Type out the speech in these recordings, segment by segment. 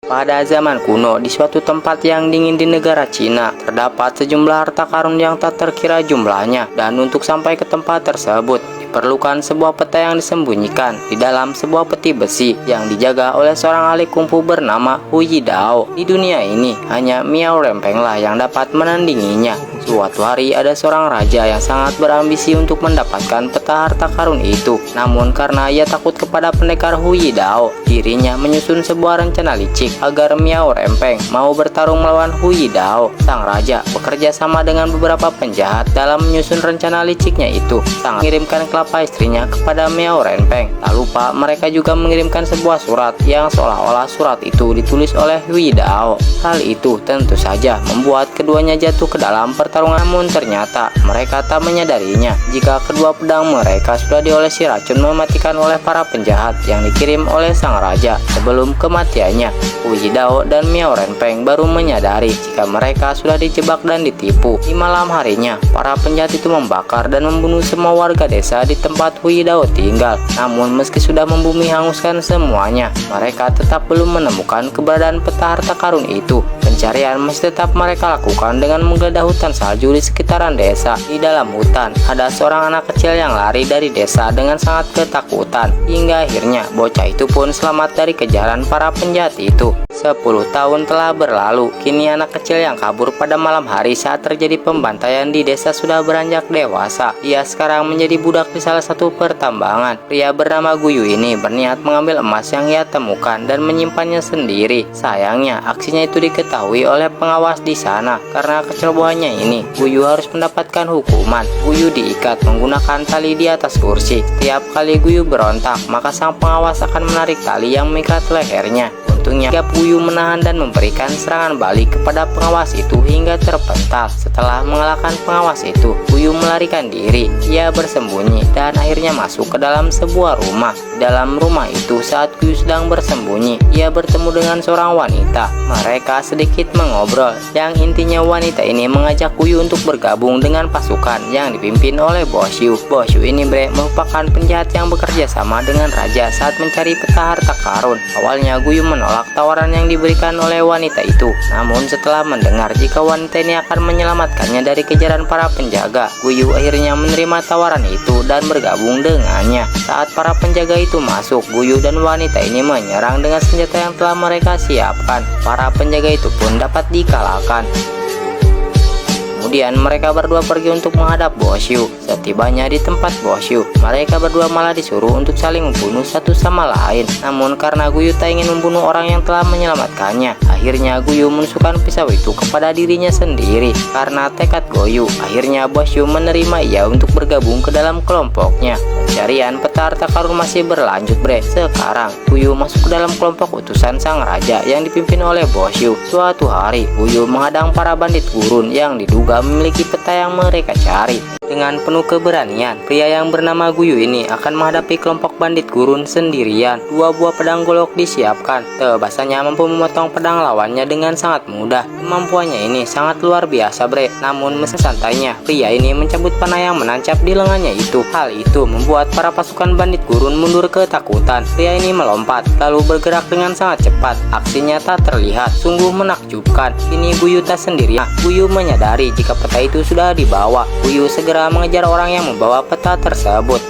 Pada zaman kuno, di suatu tempat yang dingin di negara Cina, terdapat sejumlah harta karun yang tak terkira jumlahnya. Dan untuk sampai ke tempat tersebut, diperlukan sebuah peta yang disembunyikan di dalam sebuah peti besi yang dijaga oleh seorang ahli kungfu bernama Hu Yidao. Di dunia ini, hanya Miao Rempenglah yang dapat menandinginya. Suatu hari ada seorang raja yang sangat berambisi untuk mendapatkan peta harta karun itu. Namun karena ia takut kepada pendekar Hu Yidao, dirinya menyusun sebuah rencana licik agar Miao Rempeng mau bertarung melawan Hu Yidao. Sang raja bekerja sama dengan beberapa penjahat dalam menyusun rencana liciknya itu. Sang mengirimkan kelapa istrinya kepada Miao Rempeng. Tak lupa mereka juga mengirimkan sebuah surat yang seolah-olah surat itu ditulis oleh Hu Yidao. Hal itu tentu saja membuat keduanya jatuh ke dalam pertarungan, namun ternyata mereka tak menyadarinya jika kedua pedang mereka sudah diolesi racun mematikan oleh para penjahat yang dikirim oleh sang raja. Sebelum kematiannya, Hu Yidao dan Miao Rempeng baru menyadari jika mereka sudah dijebak dan ditipu. Di malam harinya, para penjahat itu membakar dan membunuh semua warga desa di tempat Hu Yidao tinggal. Namun meski sudah membumi hanguskan semuanya, mereka tetap belum menemukan keberadaan peta harta karun itu. Pencarian masih tetap mereka lakukan dengan menggeledah hutan salju di sekitaran desa. Di dalam hutan, ada seorang anak kecil yang lari dari desa dengan sangat ketakutan. Hingga akhirnya, bocah itu pun selamat dari kejaran para penjahat itu. 10 tahun telah berlalu, kini anak kecil yang kabur pada malam hari saat terjadi pembantaian di desa sudah beranjak dewasa. Ia sekarang menjadi budak di salah satu pertambangan. Pria bernama Guyu ini berniat mengambil emas yang ia temukan dan menyimpannya sendiri. Sayangnya, aksinya itu diketahui oleh pengawas di sana. Karena kecerobohannya ini, Guyu harus mendapatkan hukuman. Guyu diikat menggunakan tali di atas kursi. Setiap kali Guyu berontak, maka sang pengawas akan menarik tali yang mengikat lehernya. Untungnya, Guyu menahan dan memberikan serangan balik kepada pengawas itu hingga terpental. Setelah mengalahkan pengawas itu, Guyu melarikan diri. Ia bersembunyi dan akhirnya masuk ke dalam sebuah rumah. Dalam rumah itu, saat Guyu sedang bersembunyi, ia bertemu dengan seorang wanita. Mereka sedikit mengobrol, yang intinya wanita ini mengajak Guyu untuk bergabung dengan pasukan yang dipimpin oleh Bos Yu. Bos Yu ini merupakan penjahat yang bekerja sama dengan raja saat mencari peta harta karun. Awalnya Guyu menolak tawaran yang diberikan oleh wanita itu. Namun setelah mendengar jika wanita ini akan menyelamatkannya dari kejaran para penjaga, Guyu akhirnya menerima tawaran itu dan bergabung dengannya. Saat para penjaga itu masuk, Guyu dan wanita ini menyerang dengan senjata yang telah mereka siapkan. Para penjaga itu pun dapat dikalahkan. Kemudian mereka berdua pergi untuk menghadap Bos Yu. Setibanya di tempat Bos Yu, mereka berdua malah disuruh untuk saling membunuh satu sama lain. Namun karena Guyu tak ingin membunuh orang yang telah menyelamatkannya, akhirnya Guyu menusukkan pisau itu kepada dirinya sendiri. Karena tekad Guyu, akhirnya Bos Yu menerima ia untuk bergabung ke dalam kelompoknya. Pencarian peta harta karun masih berlanjut Sekarang Guyu masuk ke dalam kelompok utusan sang raja yang dipimpin oleh Bos Yu. Suatu hari, Guyu menghadang para bandit gurun yang diduga memiliki peta yang mereka cari. Dengan penuh keberanian, pria yang bernama Guyu ini akan menghadapi kelompok bandit gurun sendirian. 2 buah pedang golok disiapkan. Tebasanya mampu memotong pedang lawannya dengan sangat mudah. Kemampuannya ini sangat luar biasa Namun meski santainya, pria ini mencabut panah yang menancap di lengannya itu. Hal itu membuat para pasukan bandit gurun mundur ketakutan. Pria ini melompat, lalu bergerak dengan sangat cepat. Aksinya tak terlihat, sungguh menakjubkan. Kini Guyu tak sendirian. Guyu menyadari jika peta itu sudah dibawa. Guyu segera mengejar orang yang membawa peta tersebut.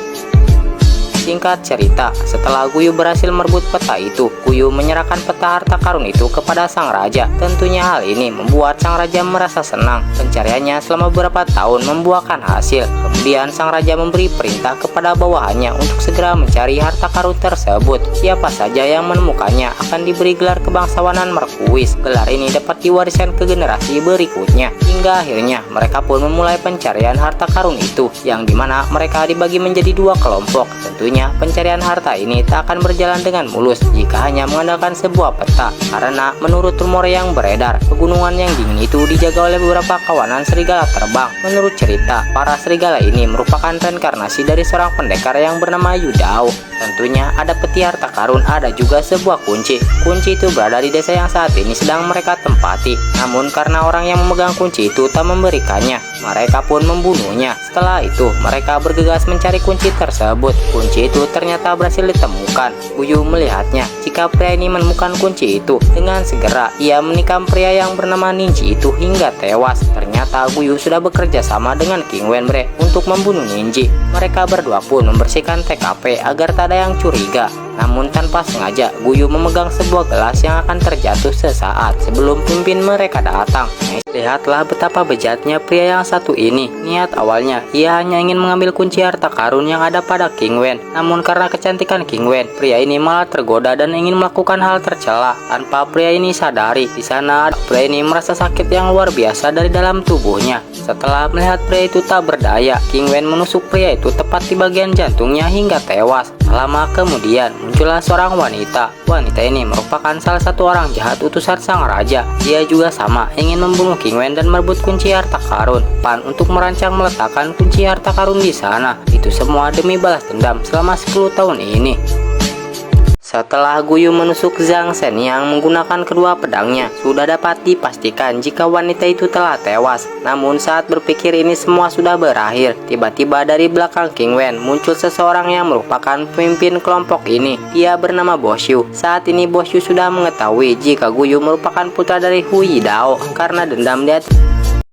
Singkat cerita, setelah Guyu berhasil merebut peta itu, Guyu menyerahkan peta harta karun itu kepada sang raja. Tentunya hal ini membuat sang raja merasa senang. Pencariannya selama beberapa tahun membuahkan hasil. Kemudian sang raja memberi perintah kepada bawahannya untuk segera mencari harta karun tersebut. Siapa saja yang menemukannya akan diberi gelar kebangsawanan Markuis. Gelar ini dapat diwariskan ke generasi berikutnya. Hingga akhirnya mereka pun memulai pencarian harta karun itu, yang dimana mereka dibagi menjadi 2 kelompok. Tentunya pencarian harta ini tak akan berjalan dengan mulus jika hanya mengandalkan sebuah peta. Karena menurut rumor yang beredar, pegunungan yang dingin itu dijaga oleh beberapa kawanan serigala terbang. Menurut cerita, para serigala ini merupakan reinkarnasi dari seorang pendekar yang bernama Yu Dao. Tentunya ada peti harta karun, ada juga sebuah kunci. Kunci itu berada di desa yang saat ini sedang mereka tempati. Namun karena orang yang memegang kunci itu tak memberikannya, mereka pun membunuhnya. Setelah itu mereka bergegas mencari kunci tersebut. Kunci itu ternyata berhasil ditemukan. Guyu melihatnya. Jika pria ini menemukan kunci itu, dengan segera ia menikam pria yang bernama Ninji itu hingga tewas. Ternyata Guyu sudah bekerja sama dengan King Wen Bre untuk membunuh Ninji. Mereka berdua pun membersihkan TKP agar tak ada yang curiga. Namun tanpa sengaja, Guyu memegang sebuah gelas yang akan terjatuh sesaat sebelum pemimpin mereka datang. Lihatlah betapa bejatnya pria yang satu ini. Niat awalnya, ia hanya ingin mengambil kunci harta karun yang ada pada King Wen. Namun karena kecantikan King Wen, pria ini malah tergoda dan ingin melakukan hal tercela. Tanpa pria ini sadari, di sana pria ini merasa sakit yang luar biasa dari dalam tubuhnya. Setelah melihat pria itu tak berdaya, King Wen menusuk pria itu tepat di bagian jantungnya hingga tewas. Lama kemudian muncullah seorang wanita. Wanita ini merupakan salah satu orang jahat utusan sang raja. Dia juga sama ingin membunuh King Wen dan merebut kunci harta karun. Pan untuk merancang meletakkan kunci harta karun di sana. Itu semua demi balas dendam selama 10 tahun ini. Setelah Guyu menusuk Zhang Shen yang menggunakan kedua pedangnya, sudah dapat dipastikan jika wanita itu telah tewas. Namun saat berpikir ini semua sudah berakhir, tiba-tiba dari belakang King Wen muncul seseorang yang merupakan pemimpin kelompok ini. Dia bernama Boshu. Saat ini Boshu sudah mengetahui jika Guyu merupakan putra dari Hui Dao karena dendam dia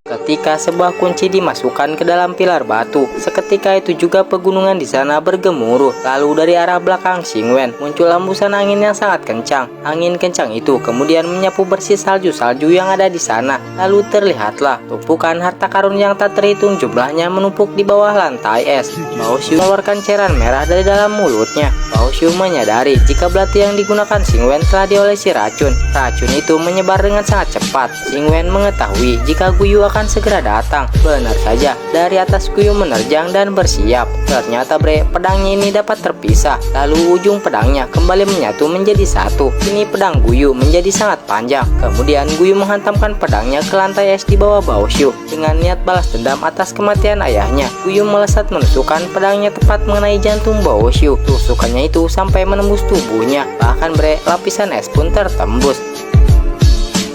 ketika sebuah kunci dimasukkan ke dalam pilar batu. Seketika itu juga pegunungan di sana bergemuruh. Lalu dari arah belakang King Wen muncul hembusan angin yang sangat kencang. Angin kencang itu kemudian menyapu bersih salju-salju yang ada di sana. Lalu terlihatlah tumpukan harta karun yang tak terhitung jumlahnya menumpuk di bawah lantai es. Bao Xiu mengeluarkan cairan merah dari dalam mulutnya. Bao Xiu menyadari jika belati yang digunakan King Wen telah diolesi racun. Racun itu menyebar dengan sangat cepat. King Wen mengetahui jika Guyu akan segera datang. Benar saja, dari atas Guyu menerjang dan bersiap. Ternyata pedangnya ini dapat terpisah. Lalu ujung pedangnya kembali menyatu menjadi satu. Kini pedang Guyu menjadi sangat panjang. Kemudian Guyu menghantamkan pedangnya ke lantai es di bawah Bao Xiu. Dengan niat balas dendam atas kematian ayahnya, Guyu melesat menusukkan pedangnya tepat mengenai jantung Bao Xiu. Tusukannya itu sampai menembus tubuhnya. Bahkan lapisan es pun tertembus.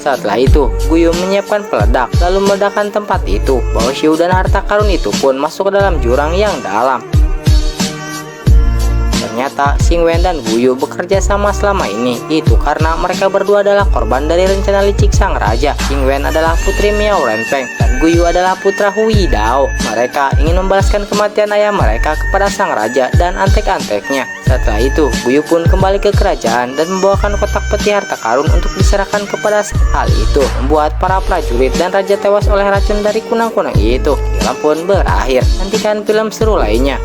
Setelah itu, Guyu menyiapkan peledak, lalu meledakkan tempat itu. Bao Xiu dan harta karun itu pun masuk ke dalam jurang yang dalam. Ternyata King Wen dan Guyu bekerja sama selama ini. Itu karena mereka berdua adalah korban dari rencana licik sang raja. King Wen adalah putri Miao Renfeng dan Guyu adalah putra Hui Dao. Mereka ingin membalaskan kematian ayah mereka kepada sang raja dan antek-anteknya. Setelah itu, Guyu pun kembali ke kerajaan dan membawakan kotak peti harta karun untuk diserahkan kepada hal itu. Membuat para prajurit dan raja tewas oleh racun dari kunang-kunang itu. Film pun berakhir. Nantikan film seru lainnya.